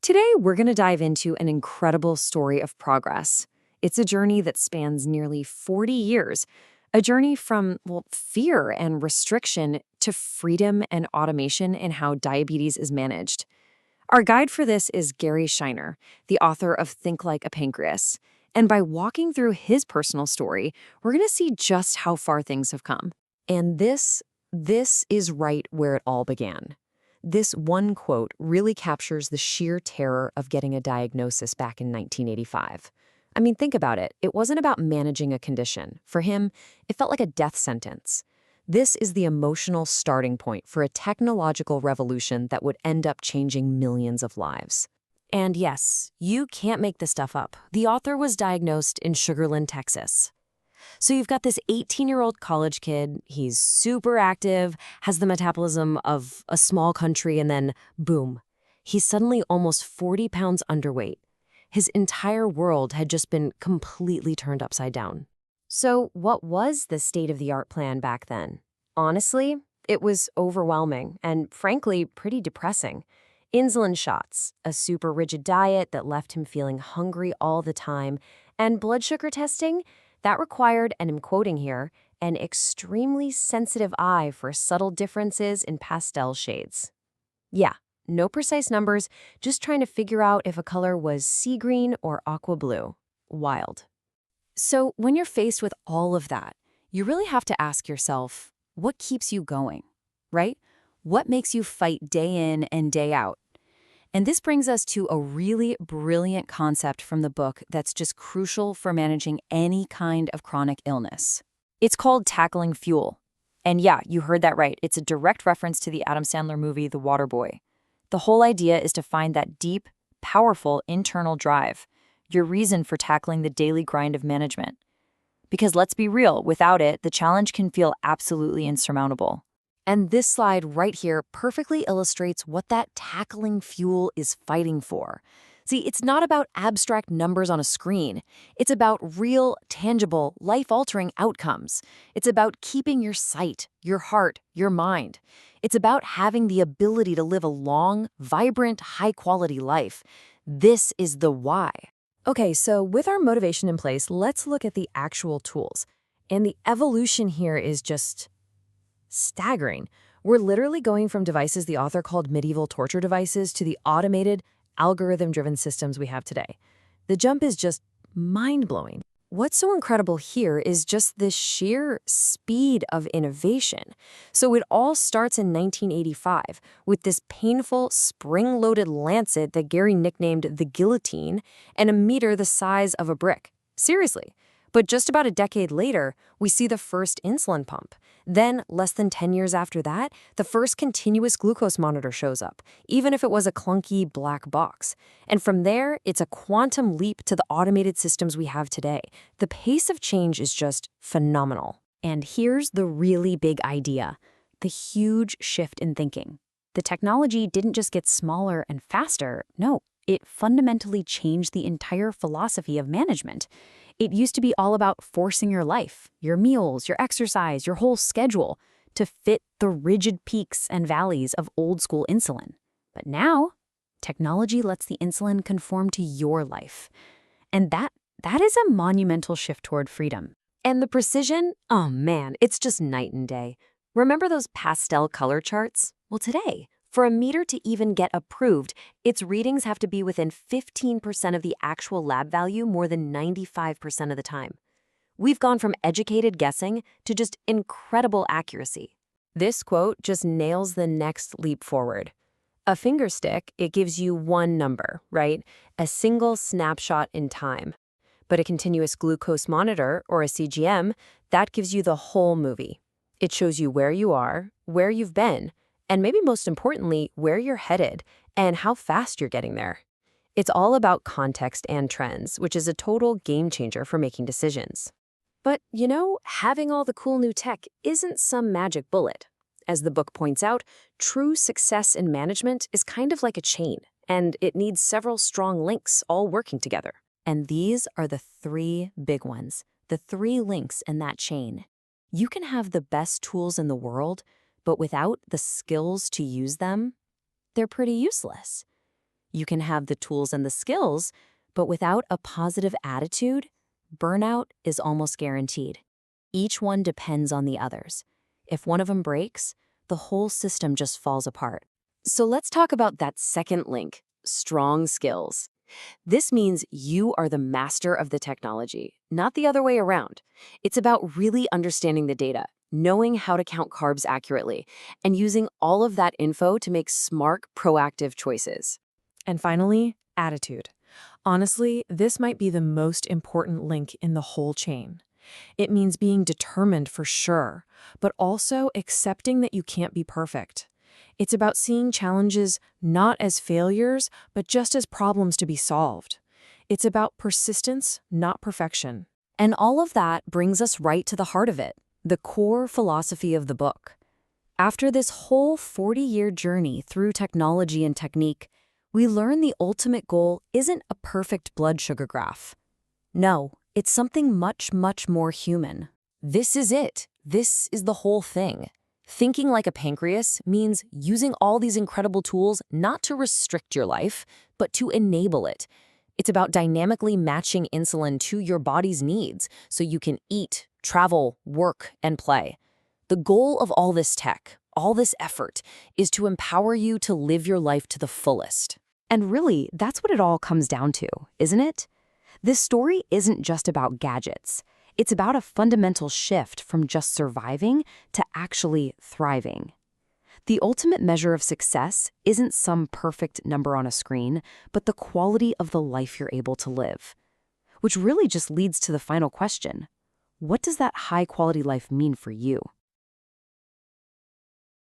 Today, we're going to dive into an incredible story of progress. It's a journey that spans nearly 40 years, a journey from, fear and restriction to freedom and automation in how diabetes is managed. Our guide for this is Gary Scheiner, the author of Think Like a Pancreas. And by walking through his personal story, we're going to see just how far things have come. And this is right where it all began. This one quote really captures the sheer terror of getting a diagnosis back in 1985. I mean, think about it. It wasn't about managing a condition. For him, it felt like a death sentence. This is the emotional starting point for a technological revolution that would end up changing millions of lives. And yes, you can't make this stuff up. The author was diagnosed in Sugar Land, Texas. So you've got this 18-year-old college kid, he's super active, has the metabolism of a small country, and then boom, he's suddenly almost 40 pounds underweight. His entire world had just been completely turned upside down. So what was the state-of-the-art plan back then? Honestly, it was overwhelming and, frankly, pretty depressing. Insulin shots, a super rigid diet that left him feeling hungry all the time, and blood sugar testing that required, and I'm quoting here, an extremely sensitive eye for subtle differences in pastel shades. Yeah, no precise numbers, just trying to figure out if a color was sea green or aqua blue. Wild. So when you're faced with all of that, you really have to ask yourself, what keeps you going, right? What makes you fight day in and day out? And this brings us to a really brilliant concept from the book that's just crucial for managing any kind of chronic illness. It's called tackling fuel. And yeah, you heard that right. It's a direct reference to the Adam Sandler movie, The Waterboy. The whole idea is to find that deep, powerful internal drive, your reason for tackling the daily grind of management. Because let's be real, without it, the challenge can feel absolutely insurmountable. And this slide right here perfectly illustrates what that tackling fuel is fighting for. See, it's not about abstract numbers on a screen. It's about real, tangible, life-altering outcomes. It's about keeping your sight, your heart, your mind. It's about having the ability to live a long, vibrant, high-quality life. This is the why. Okay, so with our motivation in place, let's look at the actual tools. And the evolution here is just staggering. We're literally going from devices the author called medieval torture devices to the automated, algorithm-driven systems we have today. The jump is just mind-blowing. What's so incredible here is just the sheer speed of innovation. So it all starts in 1985 with this painful, spring-loaded lancet that Gary nicknamed the guillotine and a meter the size of a brick. Seriously. But just about a decade later, we see the first insulin pump. Then, less than 10 years after that, the first continuous glucose monitor shows up, even if it was a clunky black box. And from there, it's a quantum leap to the automated systems we have today. The pace of change is just phenomenal. And here's the really big idea, the huge shift in thinking. The technology didn't just get smaller and faster, no, it fundamentally changed the entire philosophy of management. It used to be all about forcing your life, your meals, your exercise, your whole schedule to fit the rigid peaks and valleys of old-school insulin. But now, technology lets the insulin conform to your life. And that is a monumental shift toward freedom. And the precision, oh man, it's just night and day. Remember those pastel color charts? Well, today, for a meter to even get approved, its readings have to be within 15% of the actual lab value more than 95% of the time. We've gone from educated guessing to just incredible accuracy. This quote just nails the next leap forward. A finger stick, it gives you one number, right? A single snapshot in time. But a continuous glucose monitor, or a CGM, that gives you the whole movie. It shows you where you are, where you've been, and maybe most importantly, where you're headed and how fast you're getting there. It's all about context and trends, which is a total game changer for making decisions. But, having all the cool new tech isn't some magic bullet. As the book points out, true success in management is kind of like a chain, and it needs several strong links all working together. And these are the three big ones, the three links in that chain. You can have the best tools in the world, but without the skills to use them, they're pretty useless. You can have the tools and the skills, but without a positive attitude, burnout is almost guaranteed. Each one depends on the others. If one of them breaks, the whole system just falls apart. So let's talk about that second link, strong skills. This means you are the master of the technology, not the other way around. It's about really understanding the data, knowing how to count carbs accurately, and using all of that info to make smart, proactive choices. And finally, attitude. Honestly, this might be the most important link in the whole chain. It means being determined for sure, but also accepting that you can't be perfect. It's about seeing challenges not as failures, but just as problems to be solved. It's about persistence, not perfection. And all of that brings us right to the heart of it, the core philosophy of the book. After this whole 40-year journey through technology and technique, we learn the ultimate goal isn't a perfect blood sugar graph. No, it's something much, much more human. This is it. This is the whole thing. Thinking like a pancreas means using all these incredible tools not to restrict your life, but to enable it. It's about dynamically matching insulin to your body's needs so you can eat, travel, work, and play. The goal of all this tech, all this effort, is to empower you to live your life to the fullest. And really, that's what it all comes down to, isn't it? This story isn't just about gadgets. It's about a fundamental shift from just surviving to actually thriving. The ultimate measure of success isn't some perfect number on a screen, but the quality of the life you're able to live. Which really just leads to the final question. What does that high-quality life mean for you?